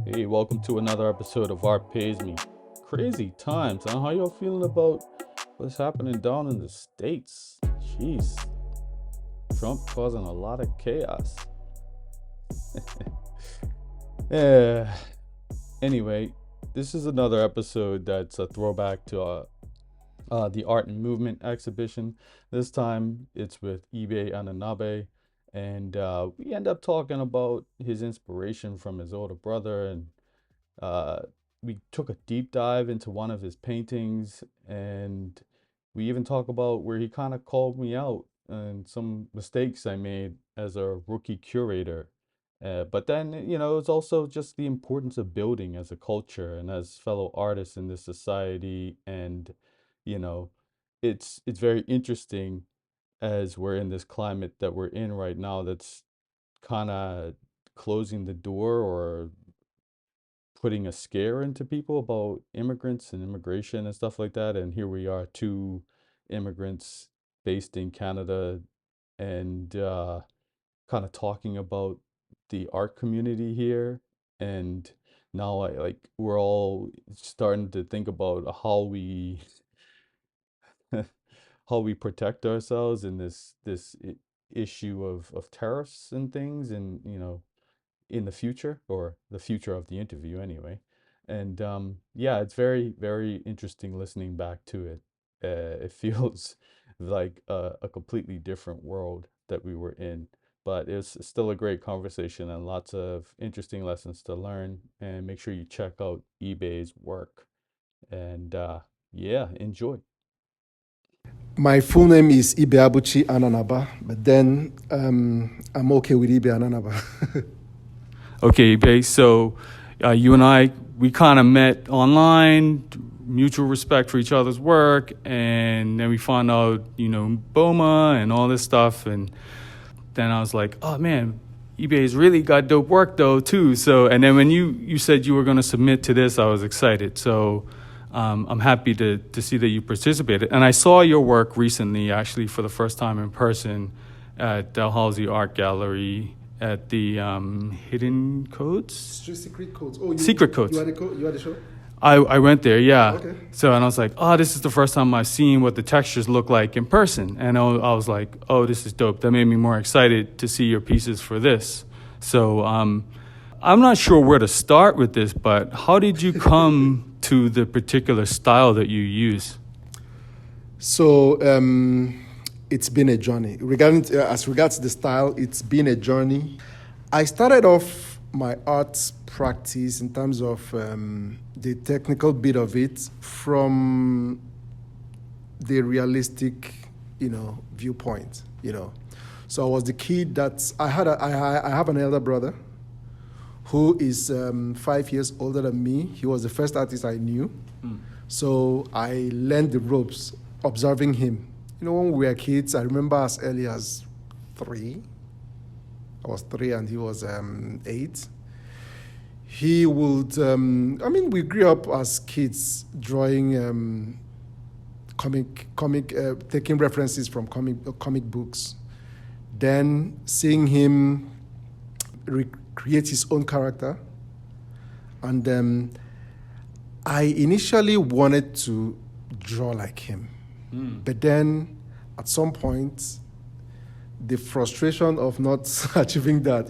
Hey, welcome to another episode of Art Pays Me. Crazy times, huh? How y'all feeling about what's happening down in the States? Jeez, Trump causing a lot of chaos. Yeah. Anyway, this is another episode that's a throwback to the Art and Movement exhibition. This time it's with Ibe Ananaba, and we end up talking about his inspiration from his older brother, and uh, we took a deep dive into one of his paintings, and we even talk about where he kind of called me out and some mistakes I made as a rookie curator. But then, it's also just the importance of building as a culture and as fellow artists in this society. And, you know, it's very interesting as we're in this climate that we're in right now that's kind of closing the door or putting a scare into people about immigrants and immigration and stuff like that. And here we are, two immigrants based in Canada, and kind of talking about the art community here. And now, we're all starting to think about how we protect ourselves in this issue of tariffs and things, and in the future, or the future of the interview anyway. And yeah, it's very, very interesting listening back to it. It feels like a completely different world that we were in, but it's still a great conversation and lots of interesting lessons to learn. And make sure you check out eBay's work. And yeah, enjoy. My full name is Ibe Ananaba, but then I'm okay with Ibe Ananaba. Okay, Ibe. So you and I, we kind of met online, mutual respect for each other's work, and then we found out, BOMA and all this stuff, and then I was like, oh man, eBay's really got dope work though too. So, and then when you said you were going to submit to this, I was excited. So. I'm happy to see that you participated. And I saw your work recently, actually, for the first time in person at Dalhousie Art Gallery at the Hidden Codes? Secret codes. Oh, Secret Codes. You had the show? I went there, yeah. Okay. So, and I was like, oh, this is the first time I've seen what the textures look like in person. And I was like, oh, this is dope. That made me more excited to see your pieces for this. So, I'm not sure where to start with this, but how did you come to the particular style that you use? So it's been a journey. As regards the style, it's been a journey. I started off my art practice in terms of the technical bit of it from the realistic, viewpoint. So I was the kid that I have an elder brother who is 5 years older than me. He was the first artist I knew. So I learned the ropes observing him. When we were kids, I remember as early as 3. I was 3 and he was 8. He would, we grew up as kids drawing taking references from comic books. Then seeing him create his own character. And I initially wanted to draw like him. But then at some point, the frustration of not achieving that,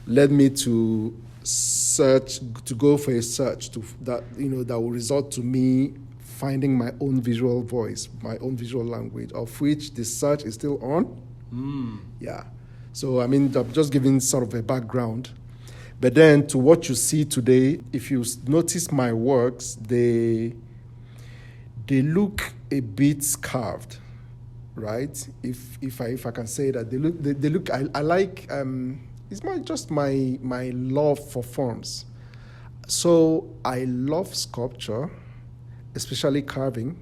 led me to go for a search that will result to me finding my own visual voice, my own visual language, of which the search is still on. Yeah. So, I'm just giving sort of a background. But then to what you see today, if you notice my works, they look a bit carved, right? If I can say that, they look. I like. It's my love for forms. So I love sculpture, especially carving.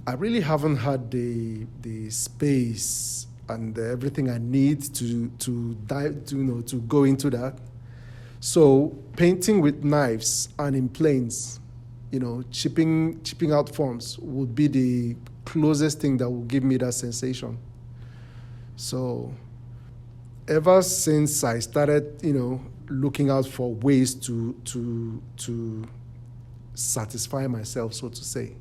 I really haven't had the space and everything I need to dive to go into that. So painting with knives and in planes, chipping out forms would be the closest thing that will give me that sensation. So ever since I started, looking out for ways to satisfy myself, so to say,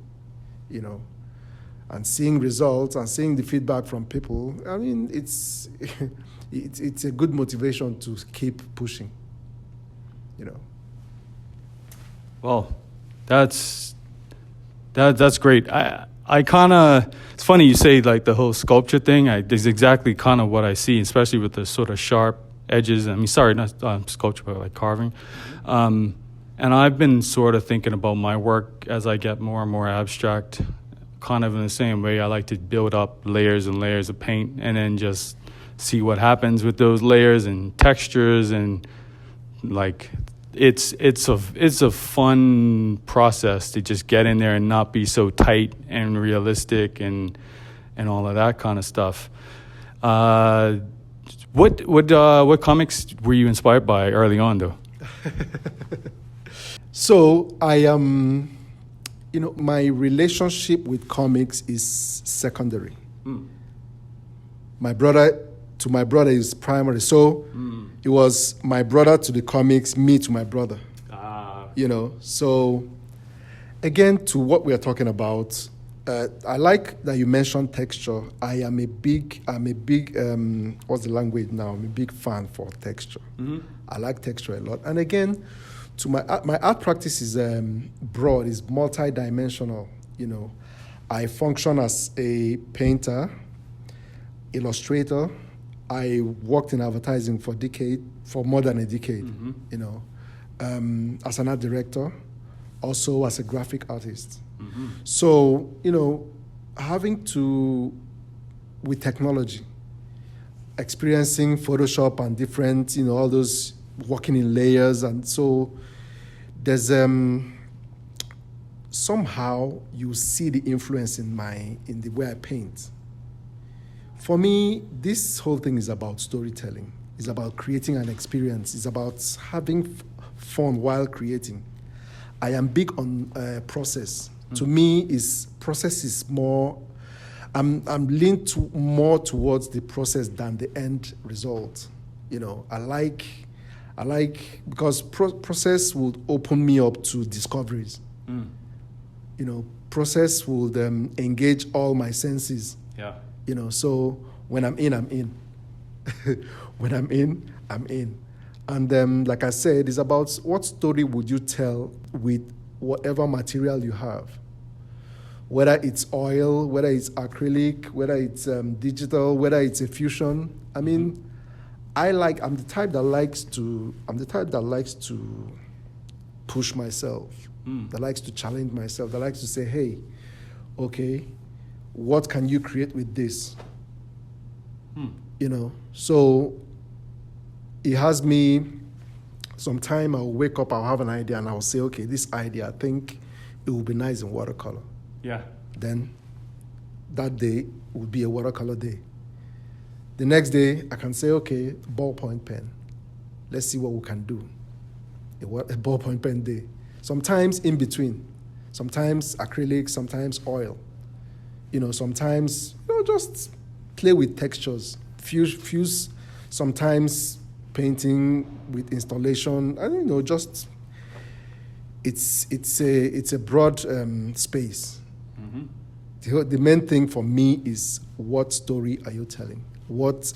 and seeing results and seeing the feedback from people. I mean, it's it's a good motivation to keep pushing. Well, that's great. I kind of, it's funny you say like the whole sculpture thing. It's exactly kind of what I see, especially with the sort of sharp edges. I mean, sorry, not sculpture, but like carving. And I've been sort of thinking about my work as I get more and more abstract, kind of in the same way. I like to build up layers and layers of paint and then just see what happens with those layers and textures, and like it's a fun process to just get in there and not be so tight and realistic and all of that kind of stuff. What comics were you inspired by early on, though? So I am, my relationship with comics is secondary. My brother is primary. So it was my brother to the comics, me to my brother. So again, to what we are talking about, I like that you mentioned texture. I'm a big, what's the language now? I'm a big fan for texture. I like texture a lot. And again, to my art practice is broad, is multi-dimensional. I function as a painter, illustrator. I worked in advertising for more than a decade, as an art director, also as a graphic artist. So, with technology, experiencing Photoshop and different, all those working in layers. And so there's somehow you see the influence in the way I paint. For me, this whole thing is about storytelling. It's about creating an experience. It's about having fun while creating. I am big on process. To me, process is more. I'm leaned more towards the process than the end result. I like because process would open me up to discoveries. Process would engage all my senses. Yeah. So when I'm in, I'm in. When I'm in, I'm in. And like I said, it's about what story would you tell with whatever material you have. Whether it's oil, whether it's acrylic, whether it's digital, whether it's a fusion. I mean, I'm the type that likes to push myself, that likes to challenge myself, that likes to say, hey, okay, what can you create with this? So it has me, sometime I'll wake up, I'll have an idea, and I'll say, okay, this idea, I think it will be nice in watercolor. Yeah. Then that day will be a watercolor day. The next day, I can say, okay, ballpoint pen. Let's see what we can do. A ballpoint pen day. Sometimes in between. Sometimes acrylic, sometimes oil. Sometimes, just play with textures. Fuse sometimes painting with installation. I don't know, just, it's a broad space. The main thing for me is, what story are you telling? What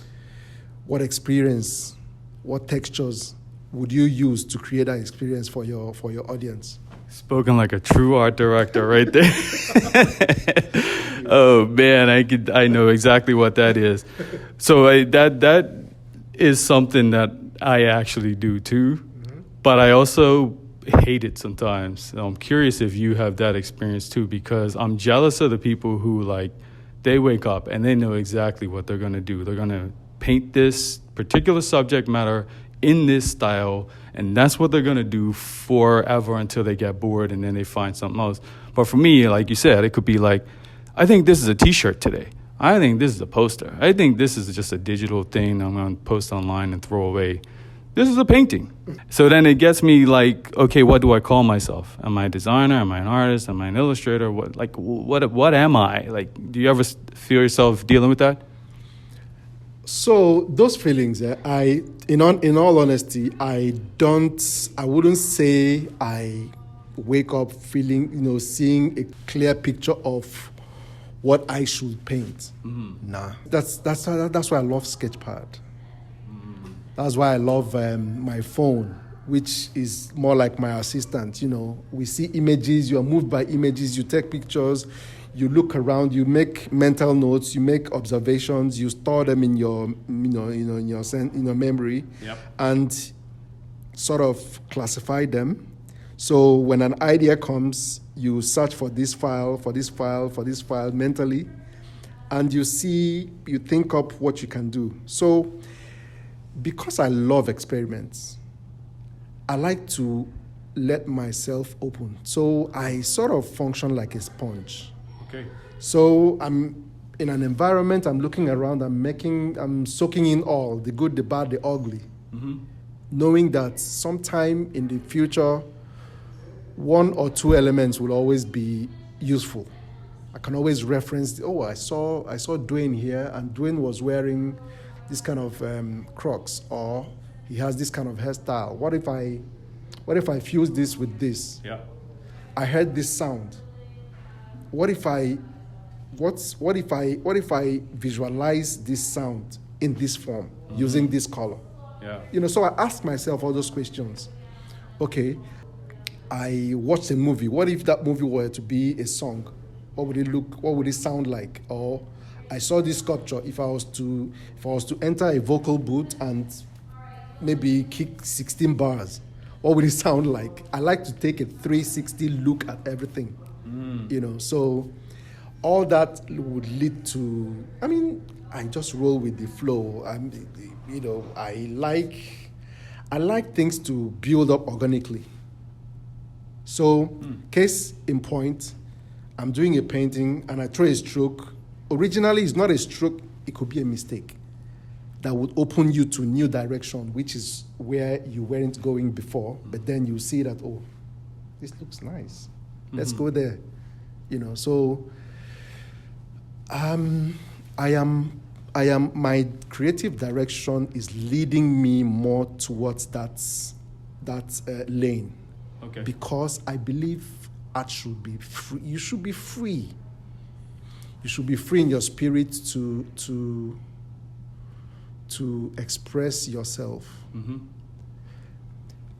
experience, what textures would you use to create that experience for your audience? Spoken like a true art director right there. Oh man, I know exactly what that is. So that is something that I actually do too, but I also hate it sometimes. So I'm curious if you have that experience too, because I'm jealous of the people who they wake up and they know exactly what they're going to do. They're going to paint this particular subject matter in this style, and that's what they're going to do forever until they get bored and then they find something else. But for me, like you said, it could be like, I think this is a t-shirt today. I think this is a poster. I think this is just a digital thing I'm going to post online and throw away. This is a painting. So then it gets me like, okay, what do I call myself? Am I a designer? Am I an artist? Am I an illustrator? What am I? Like, do you ever feel yourself dealing with that? So those feelings, in all honesty, I wouldn't say I wake up feeling, seeing a clear picture of what I should paint. Nah, that's why I love Sketchpad. That's why I love my phone, which is more like my assistant. We see images, you are moved by images, you take pictures, you look around, you make mental notes, you make observations, you store them in your, in your memory, and sort of classify them. So when an idea comes, you search for this file, for this file, for this file mentally, and you think up what you can do. So because I love experiments, I like to let myself open. So I sort of function like a sponge. Okay. So I'm in an environment, I'm looking around, I'm soaking in all, the good, the bad, the ugly. Knowing that sometime in the future, one or two elements will always be useful. I can always reference, I saw Dwayne here, and Dwayne was wearing this kind of Crocs, or he has this kind of hairstyle. What if I fuse this with this? Yeah. I heard this sound. What if I visualize this sound in this form, using this color? Yeah. So I ask myself all those questions. Okay, I watched a movie. What if that movie were to be a song? What would it sound like? Or I saw this sculpture. If I was to enter a vocal booth and maybe kick 16 bars, what would it sound like? I like to take a 360 look at everything. So all that would lead to, I just roll with the flow. I like things to build up organically. So, case in point, I'm doing a painting and I throw a stroke. Originally, it's not a stroke, it could be a mistake that would open you to new direction, which is where you weren't going before. But then you see that, this looks nice. Let's go there. So my creative direction is leading me more towards that lane. Okay. Because I believe art should be free. You should be free. You should be free in your spirit to express yourself.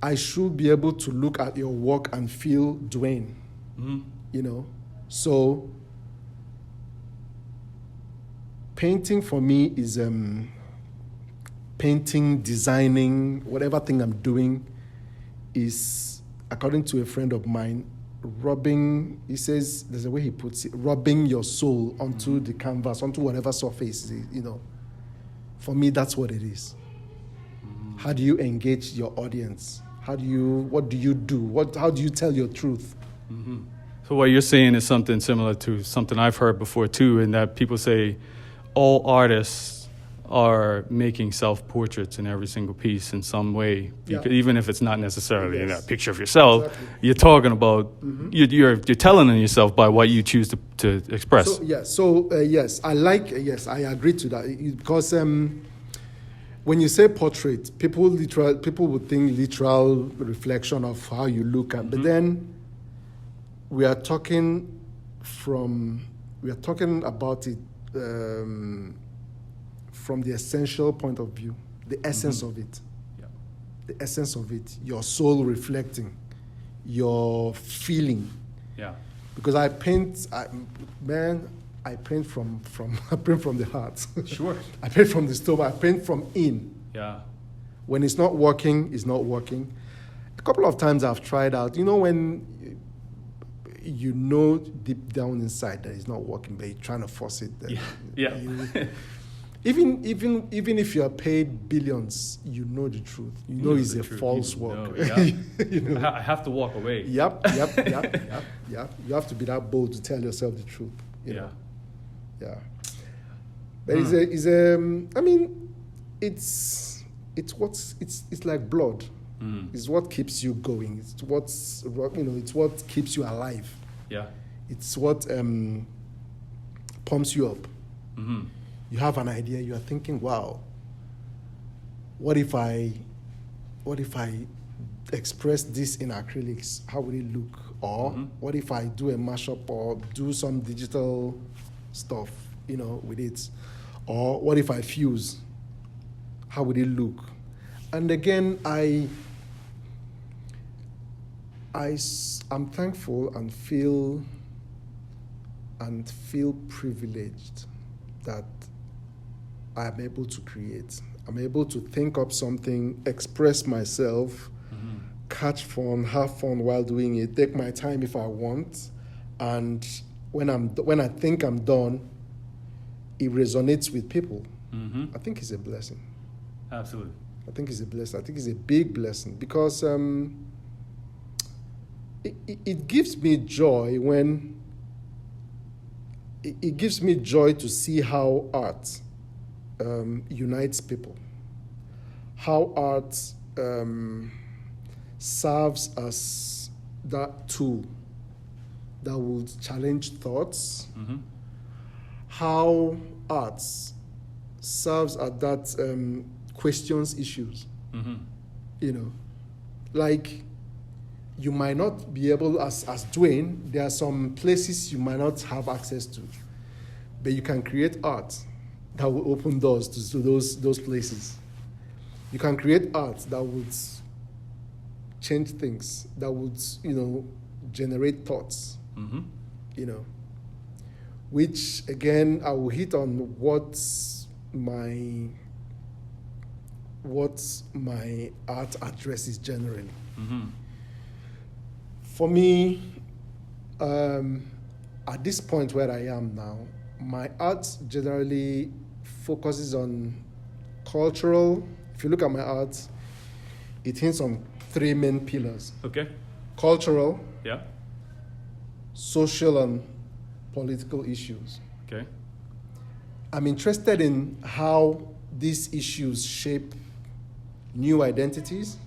I should be able to look at your work and feel Dwayne. So painting for me is painting, designing, whatever thing I'm doing is, according to a friend of mine, he says, there's a way he puts it, rubbing your soul onto the canvas, onto whatever surface, For me, that's what it is. How do you engage your audience? What do you do? How do you tell your truth? So what you're saying is something similar to something I've heard before too, in that people say all artists are making self-portraits in every single piece in some way, even if it's not necessarily a picture of yourself. Exactly. You're talking about you're telling on yourself by what you choose to express. I agree to that, because when you say portrait, people would think literal reflection of how you look at, but then we are talking about it from the essential point of view, the essence of it. The essence of it, your soul reflecting, your feeling. Yeah. Because I paint from I paint from the heart. Sure. I paint from the stomach. I paint from in. Yeah. When it's not working, it's not working. A couple of times I've tried out. When deep down inside that it's not working, but you're trying to force it. Even if you are paid billions, you know the truth. You know it's a false work. I have to walk away. Yep. You have to be that bold to tell yourself the truth. Yeah. But it's like blood. It's what keeps you going. It's what keeps you alive. Yeah. It's what pumps you up. You have an idea, you are thinking, wow, what if I express this in acrylics? How would it look? Or what if I do a mashup or do some digital stuff, with it? Or what if I fuse? How would it look? And again, I'm thankful and feel privileged that I am able to create. I'm able to think up something, express myself, catch fun, have fun while doing it, take my time if I want, and when I think I'm done, it resonates with people. I think it's a blessing. Absolutely. I think it's a blessing. I think it's a big blessing because it gives me joy when it gives me joy to see how art unites people, how art serves as that tool that will challenge thoughts, how art serves as that questions issues. Like you might not be able, as Dwayne, there are some places you might not have access to, but you can create art that will open doors to those places. You can create art that would change things, that would, generate thoughts, which again, I will hit on what my art addresses generally. For me, at this point where I am now, my art generally focuses on cultural. If you look at my art, it hints on 3 main pillars. Okay. Cultural, Yeah. social, and political issues. Okay. I'm interested in how these issues shape new identities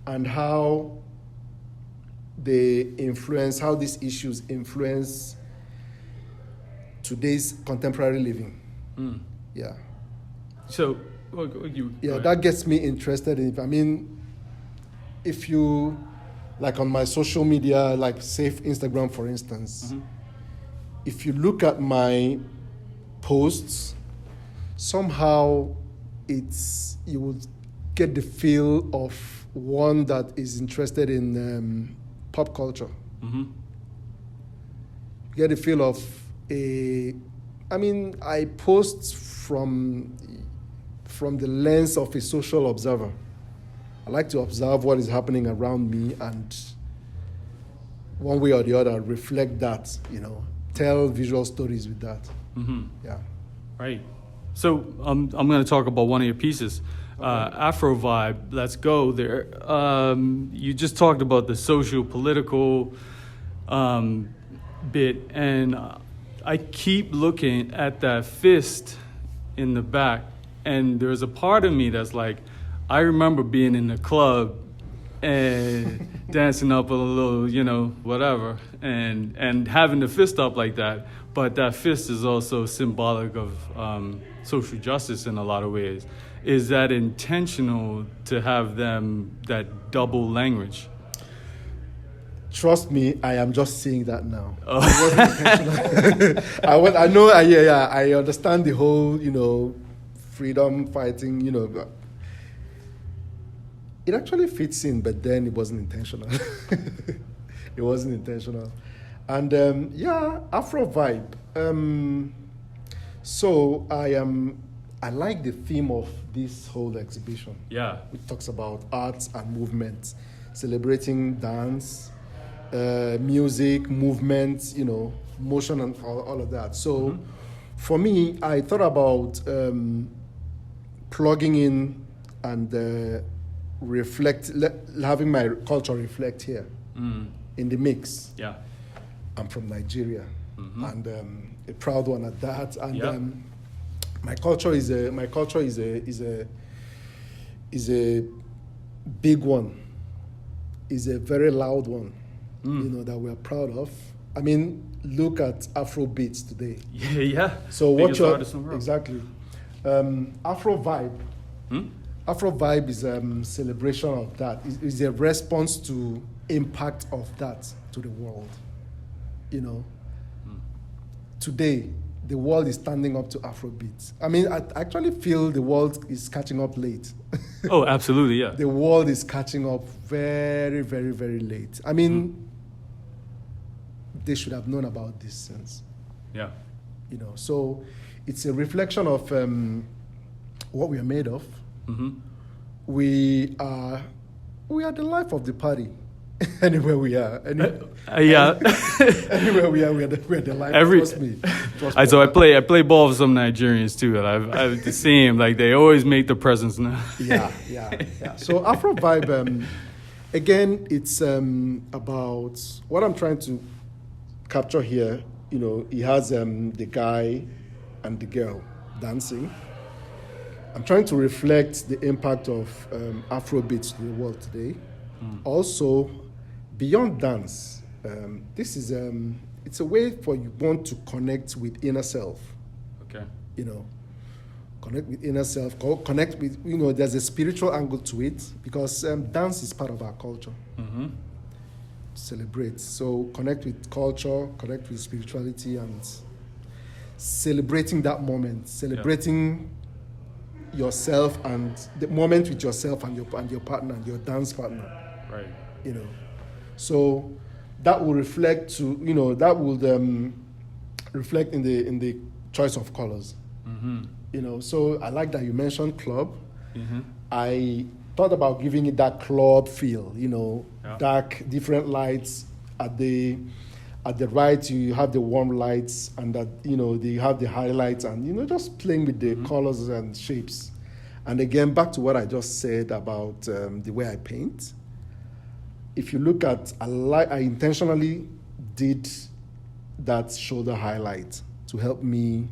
and how how these issues influence today's contemporary living. Yeah. So, that gets me interested in it. I mean, if you, like on my social media, like say Instagram, for instance, if you look at my posts, somehow you would get the feel of one that is interested in pop culture. You get the feel of I post from the lens of a social observer. I like to observe what is happening around me and one way or the other reflect that, tell visual stories with that. Yeah. Right. So I'm going to talk about one of your pieces, Afro Vibe. Let's go there. You just talked about the social political bit, and I keep looking at that fist in the back, and there's a part of me that's like, I remember being in the club and dancing up a little, whatever, and having the fist up like that. But that fist is also symbolic of social justice in a lot of ways. Is that intentional to have that double language? Trust me, I am just seeing that now. Oh. It wasn't intentional. I understand the whole, freedom fighting, It actually fits in, but then it wasn't intentional. It wasn't intentional. And Afro Vibe. So I like the theme of this whole exhibition. Yeah. Which talks about arts and movement, celebrating dance, music, movement, motion and all of that. So for me, I thought about plugging in and having my culture reflect here in the mix. Yeah. I'm from Nigeria, and a proud one at that. And my culture is a big one. Is a very loud one, that we're proud of. I mean, look at Afro beats today. Yeah. So what Biggest you're artist in the world. exactly Afro vibe. Hmm? Afro vibe is celebration of that. Is a response to impact of that to the world. You know, today the world is standing up to Afrobeats. I mean, I actually feel the world is catching up late. Oh, absolutely, yeah. The world is catching up very, very, very late. I mean, they should have known about this since. Yeah. You know, so it's a reflection of what we are made of. Mm-hmm. We are the life of the party. Anywhere we are, Yeah. anywhere we are, we're the life. Trust me. So I play ball with some Nigerians too, and I've seen them, like they always make the presence now. Yeah. So Afro vibe, again, it's about what I'm trying to capture here. You know, he has the guy and the girl dancing. I'm trying to reflect the impact of Afrobeats to the world today. Also, beyond dance, this is it's a way for you want to connect with inner self. Okay. You know, connect with inner self. Connect with, you know, there's a spiritual angle to it because dance is part of our culture. Mm-hmm. Celebrate. So connect with culture, connect with spirituality, and celebrating that moment, celebrating yourself and the moment with yourself and your partner and your dance partner. Right. You know, so that will reflect to, you know, that will reflect in the choice of colors. Mm-hmm. You know, so I like that you mentioned club. Mm-hmm. I thought about giving it that club feel, you know, Yeah. dark, different lights at the right. You have the warm lights, and that, you know, they have the highlights, and, you know, just playing with the colors and shapes. And again, back to what I just said about the way I paint. If you look at, I intentionally did that shoulder highlight to help me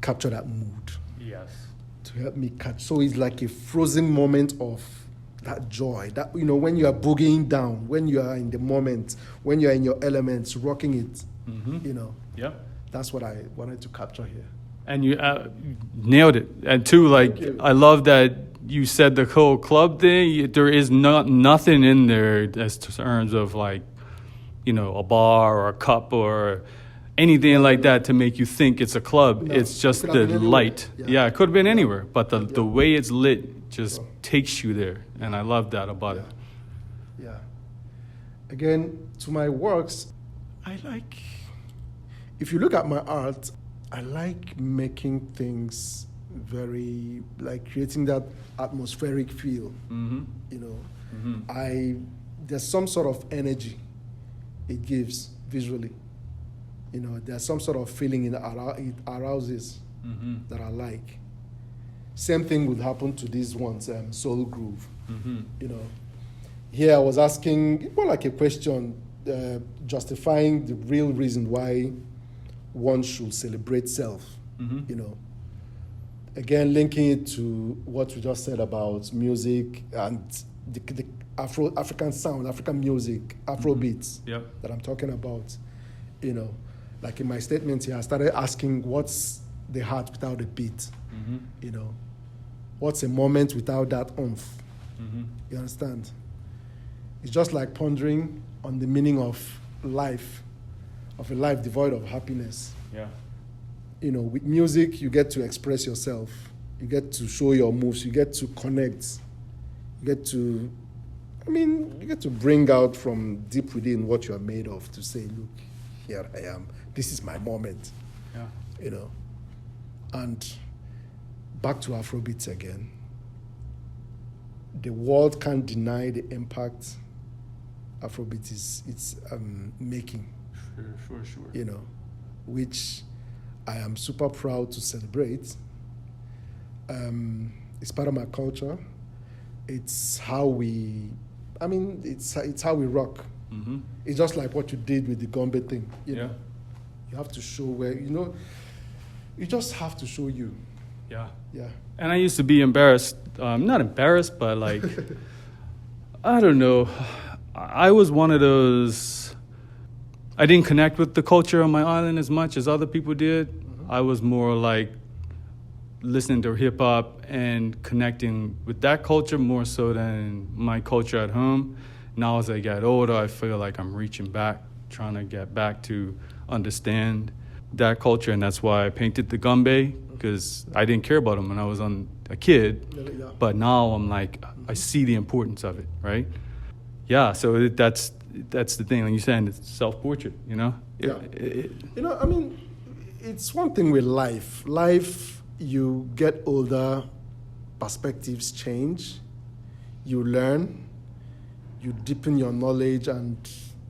capture that mood. Yes. To help me catch. So it's like a frozen moment of that joy. That, you know, when you are boogieing down, when you are in the moment, when you are in your elements, rocking it, you know. Yeah. That's what I wanted to capture here. And you nailed it. And too, like, I love that you said the whole club thing. There is nothing in there as terms of, like, you know, a bar or a cup or anything like that to make you think it's a club. No, It's just it could have the been light. anywhere. Yeah, it could have been anywhere. But the way it's lit just takes you there. And I love that about it. Yeah. Again, to my works, I like, if you look at my art, I like making things very, like creating that atmospheric feel. Mm-hmm. You know, Mm-hmm. there's some sort of energy it gives visually. You know, there's some sort of feeling it arouses that I like. Same thing would happen to these ones, Soul Groove. Mm-hmm. You know, here I was asking more like a question, justifying the real reason why one should celebrate self. Mm-hmm. You know, again, linking it to what we just said about music and the African sound, African music, Afro beats that I'm talking about. You know, like in my statement here, I started asking, what's the heart without the beat? You know, what's a moment without that oomph? You understand? It's just like pondering on the meaning of life, of a life devoid of happiness. Yeah. You know, with music, you get to express yourself. You get to show your moves. You get to connect. You get to, you get to bring out from deep within what you are made of to say, look, here I am. This is my moment. Yeah. You know. And back to Afrobeats again. The world can't deny the impact Afrobeat is making. For sure. You know, which I am super proud to celebrate. It's part of my culture. It's how we, it's how we rock. It's just like what you did with the Gombe thing. You know, you have to show where, you know, you just have to show you. Yeah. Yeah. And I used to be embarrassed, not embarrassed, but like, I don't know. I was one of those I didn't connect with the culture on my island as much as other people did. Mm-hmm. I was more like listening to hip hop and connecting with that culture more so than my culture at home. Now as I get older, I feel like I'm reaching back, trying to get back to understand that culture, and that's why I painted the Gumbe, because I didn't care about them when I was a kid, Yeah. but now I'm like, I see the importance of it, right? Yeah, so that's the thing. Like you said, it's self-portrait, you know? Yeah. I mean, it's one thing with life. Life, you get older, perspectives change, you learn, you deepen your knowledge, and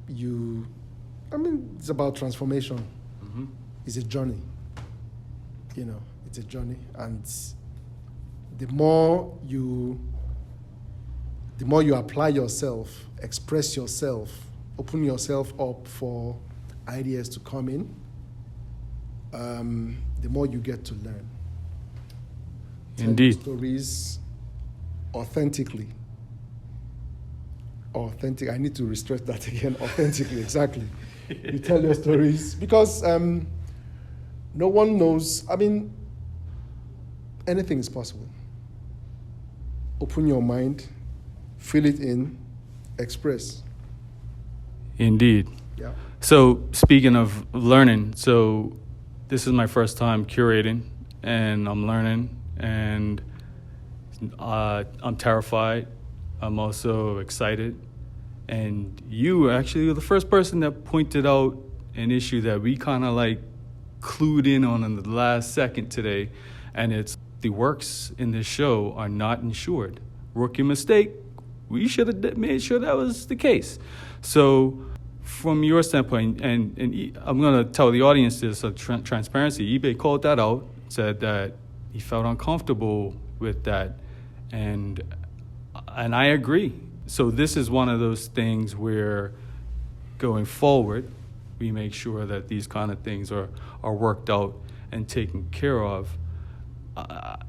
it's about transformation. Mm-hmm. It's a journey. It's a journey. And the more you apply yourself, express yourself, open yourself up for ideas to come in, the more you get to learn. Indeed. Tell stories authentically. Authentic. I need to restress that again. Authentically, exactly. You tell your stories because no one knows. I mean, anything is possible. Open your mind, fill it in, express. Indeed. Yeah. So speaking of learning, so this is my first time curating, and I'm learning, and I'm terrified. I'm also excited. And you actually were the first person that pointed out an issue that we kind of like clued in on in the last second today, and it's the works in this show are not insured. Rookie mistake. We should have made sure that was the case. So from your standpoint, and I'm going to tell the audience this, transparency, Ibe called that out, said that he felt uncomfortable with that, and I agree. So this is one of those things where going forward, we make sure that these kind of things are worked out and taken care of.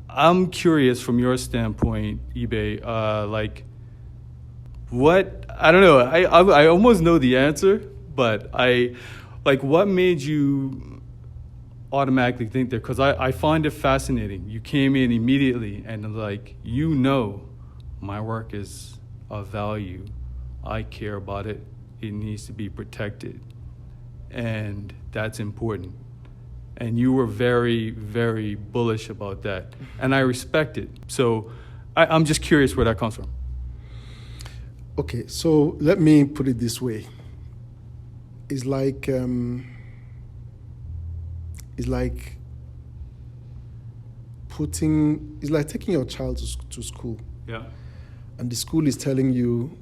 I'm curious from your standpoint, Ibe, like what, I don't know, I almost know the answer, but what made you automatically think that? Because I find it fascinating. You came in immediately and like, my work is of value. I care about it. It needs to be protected. And that's important. And you were very, very bullish about that. And I respect it. So I'm just curious where that comes from. Okay, so let me put it this way. It's like taking your child to school. Yeah. And the school is telling you,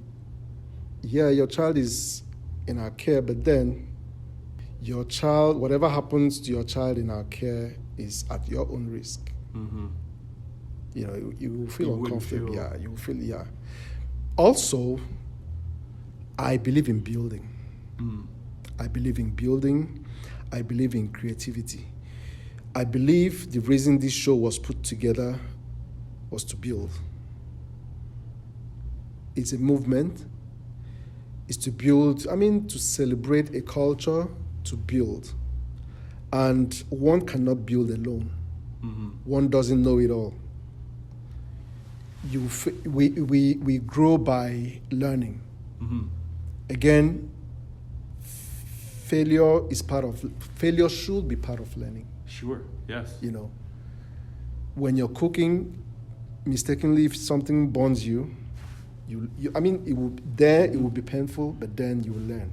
yeah, your child is in our care, but then your child, whatever happens to your child in our care is at your own risk. Mm-hmm. You will feel uncomfortable. Yeah, you will feel, yeah. Also, I believe in building. Mm. I believe in building. I believe in creativity. I believe the reason this show was put together was to build. It's a movement. It's to build, to celebrate a culture, to build. And one cannot build alone. Mm-hmm. One doesn't know it all. We grow by learning. Mm-hmm. Again, failure should be part of learning. Sure, yes. When you're cooking, mistakenly, if something burns you, it will be painful, but then you will learn.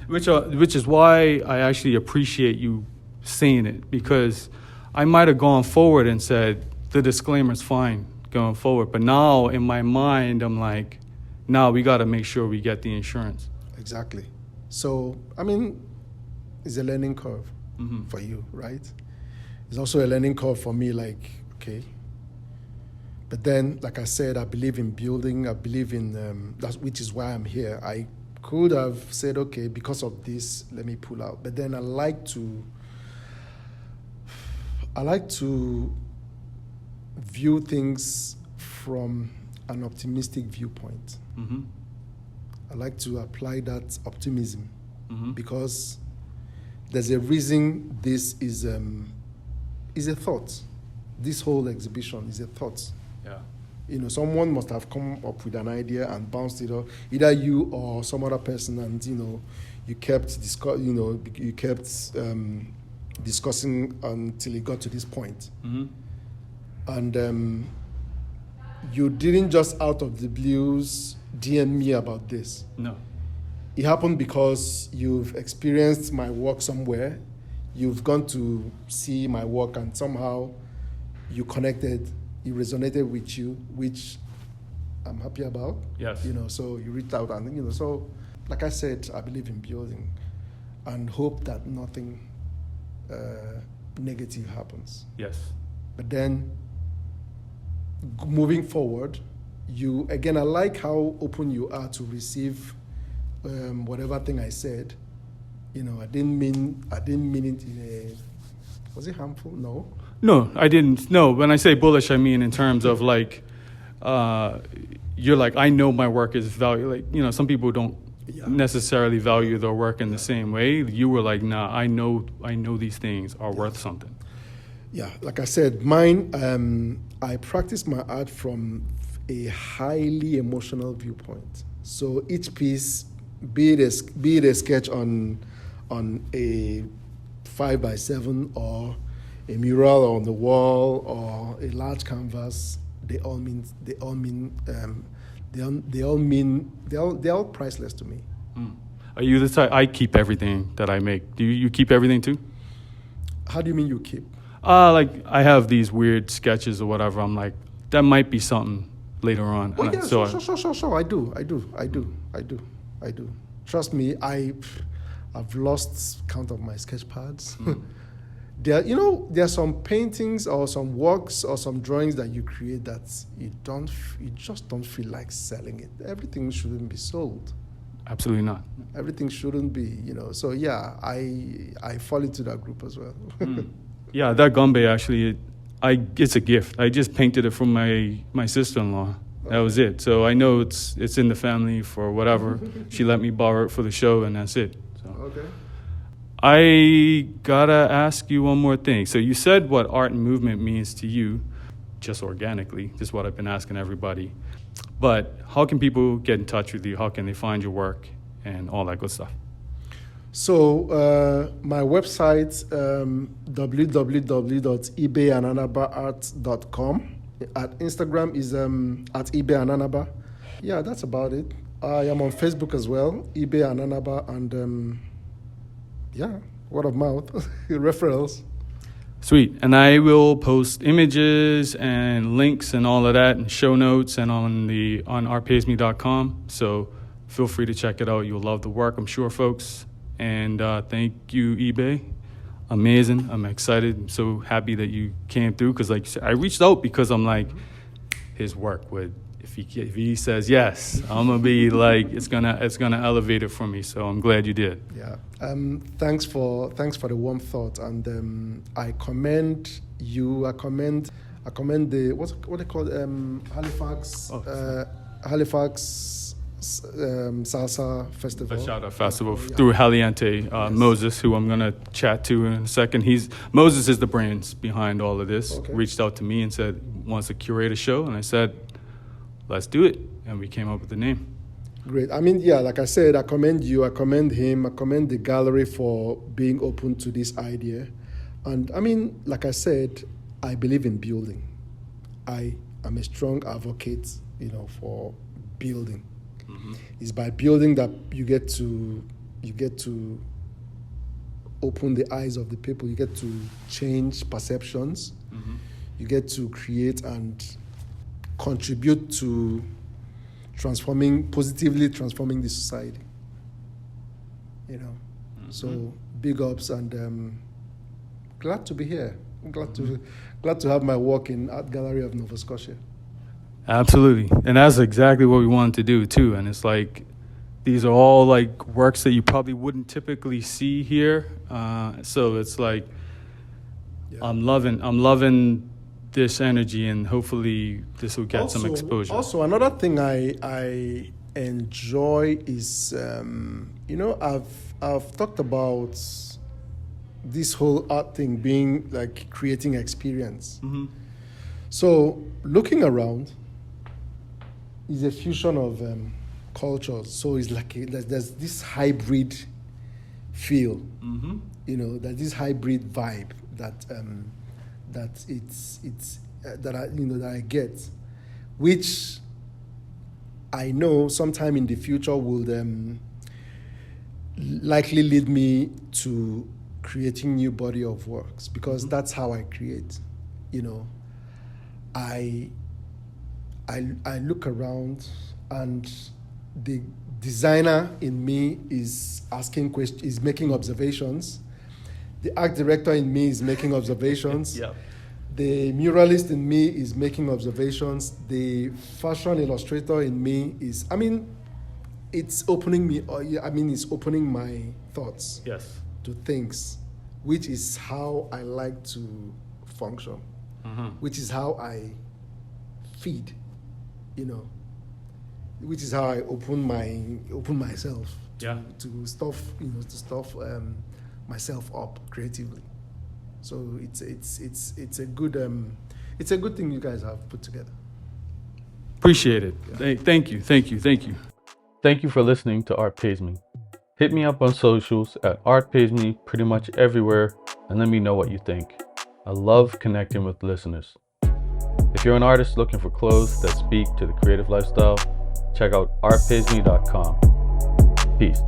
Which is why I actually appreciate you saying it, because I might have gone forward and said the disclaimer's fine going forward, but now in my mind I'm like, now we got to make sure we get the insurance. Exactly. So it's a learning curve Mm-hmm. for you, right? It's also a learning curve for me. Like, okay. But then, like I said, I believe in building. I believe in which is why I'm here. I could have said, okay, because of this, let me pull out. But then I like to view things from an optimistic viewpoint. Mm-hmm. I like to apply that optimism Mm-hmm. because there's a reason this is a thought. This whole exhibition is a thought. Yeah. Someone must have come up with an idea and bounced it off, either you or some other person, and you kept discussing until it got to this point. Mm-hmm. And you didn't just out of the blues DM me about this. No. It happened because you've experienced my work somewhere, you've gone to see my work, and somehow you connected, it resonated with you, which I'm happy about. Yes. So you reached out, and so like I said, I believe in building and hope that nothing negative happens. Yes. But then moving forward, I like how open you are to receive whatever thing I said. I didn't mean it in a, was it harmful? No, I didn't. No, when I say bullish, I mean in terms of like, you're like, I know my work is valuable. Like, some people don't necessarily value their work in the same way. You were like, nah, I know these things are worth something. Yeah, like I said, mine, I practice my art from a highly emotional viewpoint. So each piece, be it a sketch on a 5x7 or a mural on the wall or a large canvas, they're all priceless to me. Are you the type? I keep everything that I make. Do you keep everything too? How do you mean you keep? Like I have these weird sketches or whatever. I'm like, that might be something later on. Oh yeah, sure. I do. Trust me, I've lost count of my sketch pads. There are some paintings or some works or some drawings that you create that you just don't feel like selling it. Everything shouldn't be sold. Absolutely not. Everything shouldn't be, So yeah, I fall into that group as well. Yeah, that Gombe actually, it's a gift. I just painted it from my sister-in-law. That was it. So I know it's in the family for whatever. She let me borrow it for the show, and that's it. So. Okay. I gotta ask you one more thing. So you said what art and movement means to you, just organically. Just what I've been asking everybody. But how can people get in touch with you? How can they find your work and all that good stuff? So my website, www.ibeananabaart.com. At Instagram is at Ibe Ananaba. Yeah, that's about it. I am on Facebook as well, Ibe Ananaba, and word of mouth, referrals. Sweet. And I will post images and links and all of that and show notes and on artpaysme.com. So feel free to check it out. You'll love the work, I'm sure, folks. And thank you, Ibe. Amazing. I'm excited. I'm so happy that you came through because, like you said, I reached out because I'm like, his work would, if he says yes, I'm gonna be like, it's gonna elevate it for me. So I'm glad you did. Yeah. Thanks for the warm thought, and I commend you. I commend the what they call Halifax Salsa Festival. Bachata Festival through Haliente yes. Moses, who I'm gonna chat to in a second. Moses is the brains behind all of this. Okay. Reached out to me and said wants to curate a show, and I said, let's do it, and we came up with the name. Great. I mean, yeah, like I said, I commend you, I commend him, I commend the gallery for being open to this idea. And I mean, like I said, I believe in building. I am a strong advocate, for building. Mm-hmm. It's by building that you get to open the eyes of the people. You get to change perceptions. Mm-hmm. You get to create and contribute to positively transforming the society. Mm-hmm. So big ups, and glad to be here. Glad to have my work in Art Gallery of Nova Scotia. Absolutely, and that's exactly what we wanted to do too. And it's like these are all like works that you probably wouldn't typically see here. So it's like I'm loving this energy, and hopefully this will get some exposure. Also, another thing I enjoy is I've talked about this whole art thing being like creating experience. So looking around is a fusion of cultures. So it's like there's this hybrid feel, there's this hybrid vibe that that I get, which I know sometime in the future will likely lead me to creating new body of works, because that's how I create. I look around, and the designer in me is asking questions, is making observations. The art director in me is making observations. Yeah. The muralist in me is making observations. The fashion illustrator in me is, it's opening me, it's opening my thoughts Yes. to things, which is how I like to function, which is how I feed, which is how I open myself to stuff, to stuff myself up creatively. So it's a good thing you guys have put together. Appreciate it. Thank you. Thank you for listening to Art Pays Me. Hit me up on socials at Art Pays Me pretty much everywhere, and let me know what you think. I love connecting with listeners. If you're an artist looking for clothes that speak to the creative lifestyle, check out artpaysme.com. Peace.